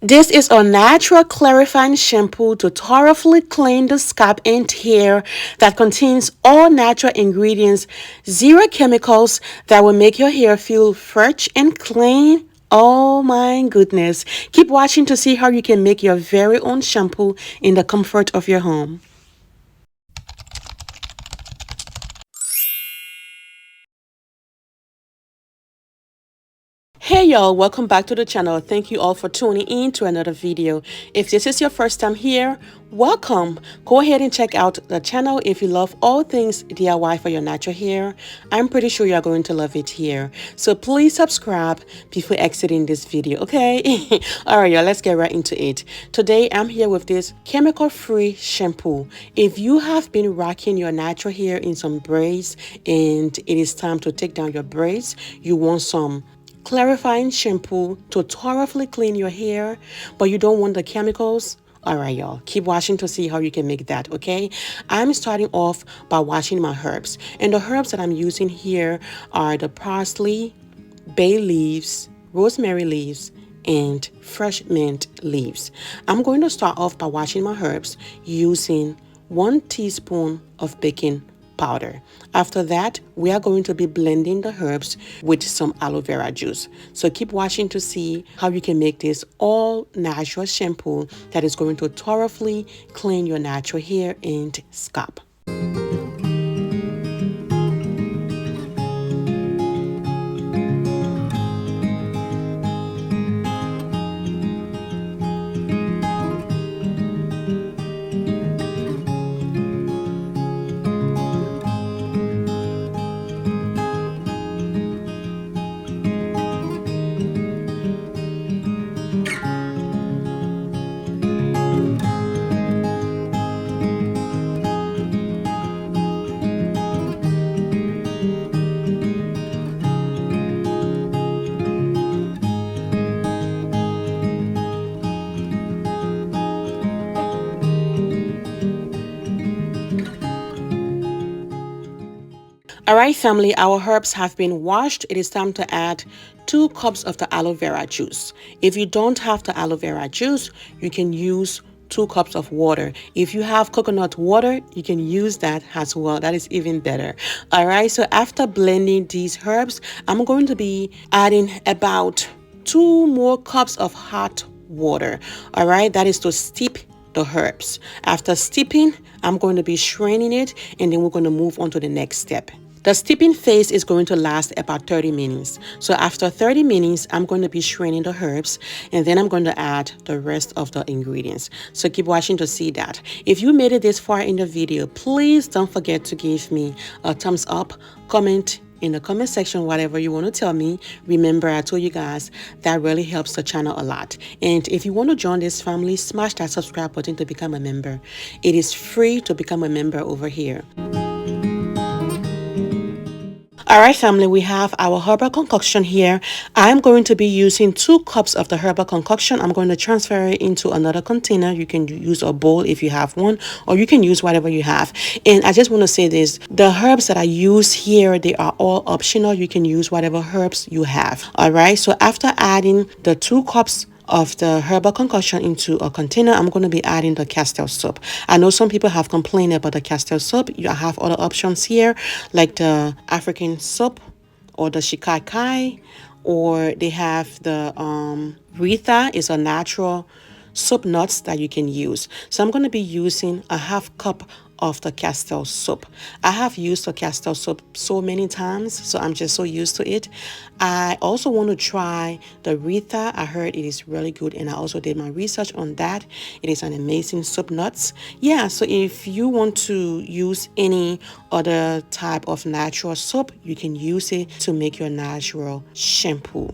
This is a natural clarifying shampoo to thoroughly clean the scalp and hair that contains all natural ingredients, zero chemicals that will make your hair feel fresh and clean. Oh my goodness. Keep watching to see how you can make your very own shampoo in the comfort of your home. Hey y'all, welcome back to the channel. Thank you all for tuning in to another video. If this is your first time here, welcome. Go ahead and check out the channel if you love all things DIY for your natural hair. I'm pretty sure you're going to love it here. So please subscribe before exiting this video, okay? Alright y'all, let's get right into it. Today I'm here with this chemical-free shampoo. If you have been rocking your natural hair in some braids and it is time to take down your braids, you want some clarifying shampoo to thoroughly clean your hair, but you don't want the chemicals. All right, y'all, keep watching to see how you can make that, okay? I'm starting off by washing my herbs, and the herbs that I'm using here are the parsley, bay leaves, rosemary leaves, and fresh mint leaves. I'm going to start off by washing my herbs using 1 teaspoon of baking powder. After that, we are going to be blending the herbs with some aloe vera juice. So keep watching to see how you can make this all natural shampoo that is going to thoroughly clean your natural hair and scalp. All right, family, our herbs have been washed. It is time to add 2 cups of the aloe vera juice. If you don't have the aloe vera juice, you can use 2 cups of water. If you have coconut water, you can use that as well. That is even better. All right, so after blending these herbs, I'm going to be adding about 2 more cups of hot water. All right, that is to steep the herbs. After steeping, I'm going to be straining it, and then we're going to move on to the next step. The steeping phase is going to last about 30 minutes. So after 30 minutes, I'm going to be straining the herbs, and then I'm going to add the rest of the ingredients. So keep watching to see that. If you made it this far in the video, please don't forget to give me a thumbs up, comment in the comment section whatever you want to tell me. Remember, I told you guys that really helps the channel a lot. And if you want to join this family, smash that subscribe button to become a member. It is free to become a member over here. All right, family, we have our herbal concoction here. I'm going to be using 2 cups of the herbal concoction. I'm going to transfer it into another container. You can use a bowl if you have one, or you can use whatever you have. And I just want to say this, the herbs that I use here, they are all optional. You can use whatever herbs you have. All right, so after adding the 2 cups of the herbal concoction into a container, I'm going to be adding the castor soap. I know some people have complained about the castor soap. You have other options here, like the African soap or the shikakai, or they have the Retha is a natural soap nuts that you can use. So I'm going to be using a half cup of the castor soap. I have used the castor soap so many times, so I'm just so used to it. I also want to try the Retha. I heard it is really good, and I also did my research on that. It is an amazing soap nuts. Yeah, so if you want to use any other type of natural soap, you can use it to make your natural shampoo.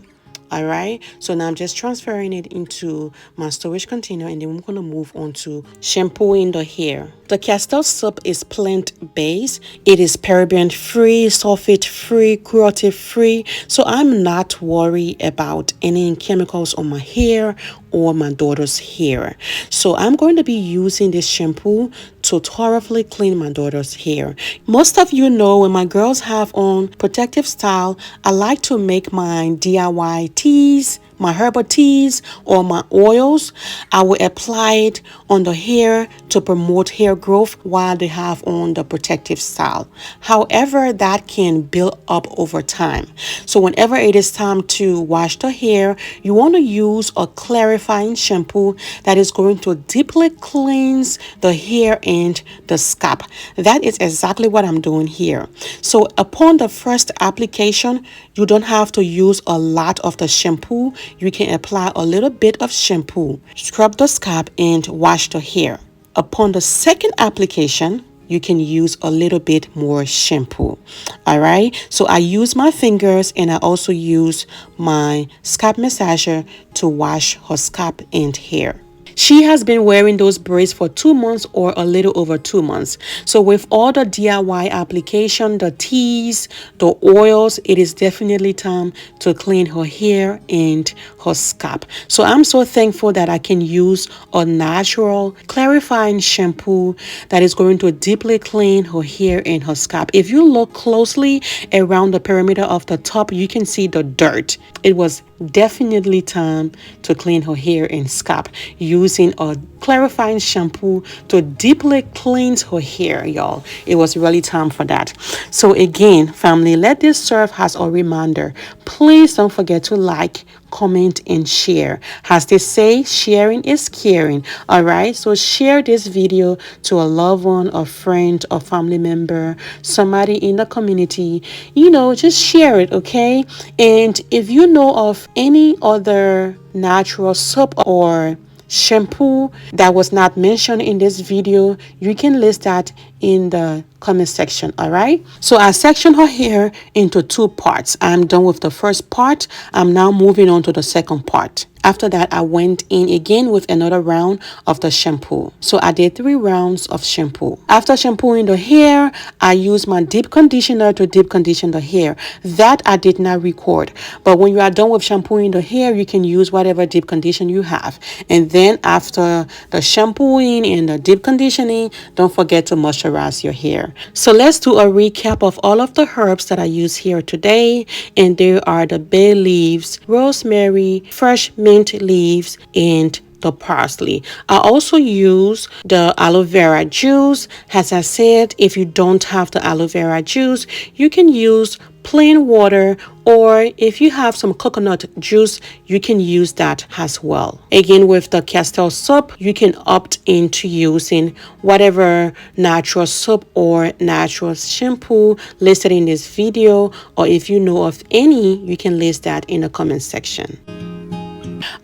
All right, so now I'm just transferring it into my storage container, and then we're going to move on to shampooing the hair. The castor soap is plant-based. It is paraben free, sulfate free, cruelty free, so I'm not worried about any chemicals on my hair or my daughter's hair. So I'm going to be using this shampoo to thoroughly clean my daughter's hair. Most of you know, when my girls have on protective style, I like to make my DIY teas, my herbal teas or my oils, I will apply it on the hair to promote hair growth while they have on the protective style. However, that can build up over time. So whenever it is time to wash the hair, you want to use a clarifying shampoo that is going to deeply cleanse the hair and the scalp. That is exactly what I'm doing here. So upon the first application, you don't have to use a lot of the shampoo. You can apply a little bit of shampoo, scrub the scalp, and wash the hair. Upon the second application, you can use a little bit more shampoo. All right, so I use my fingers and I also use my scalp massager to wash her scalp and hair. She has been wearing those braids for 2 months or a little over 2 months. So with all the DIY application, the teas, the oils, it is definitely time to clean her hair and her scalp. So I'm so thankful that I can use a natural clarifying shampoo that is going to deeply clean her hair and her scalp. If you look closely around the perimeter of the top, you can see the dirt. It was definitely time to clean her hair and scalp using a clarifying shampoo to deeply cleanse her hair, y'all. It was really time for that. So again, family, let this serve as a reminder. Please don't forget to like, comment, and share. As they say, sharing is caring. All right, so share this video to a loved one, a friend, a family member, somebody in the community. Just share it, okay? And if you know of any other natural soap or shampoo that was not mentioned in this video, you can list that in the comment section. All right, so I sectioned her hair into two parts. I'm done with the first part. I'm now moving on to the second part. After that, I went in again with another round of the shampoo. So I did 3 rounds of shampoo. After shampooing the hair, I used my deep conditioner to deep condition the hair. That I did not record. But when you are done with shampooing the hair, you can use whatever deep condition you have. And then after the shampooing and the deep conditioning, don't forget to moisturize your hair. So let's do a recap of all of the herbs that I use here today. And there are the bay leaves, rosemary, fresh mint leaves, and the parsley. I also use the aloe vera juice. As I said, if you don't have the aloe vera juice, you can use plain water, or if you have some coconut juice, you can use that as well. Again, with the castor soap, you can opt into using whatever natural soap or natural shampoo listed in this video, or if you know of any, you can list that in the comment section.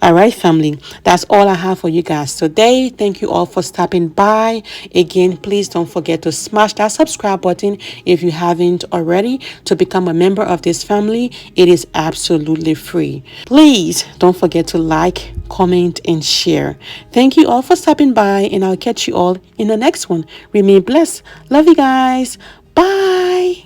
All right, family, that's all I have for you guys today. Thank you all for stopping by. Again, please don't forget to smash that subscribe button if you haven't already to become a member of this family. It is absolutely free. Please don't forget to like, comment, and share. Thank you all for stopping by, and I'll catch you all in the next one. Remain blessed. Love you guys. Bye.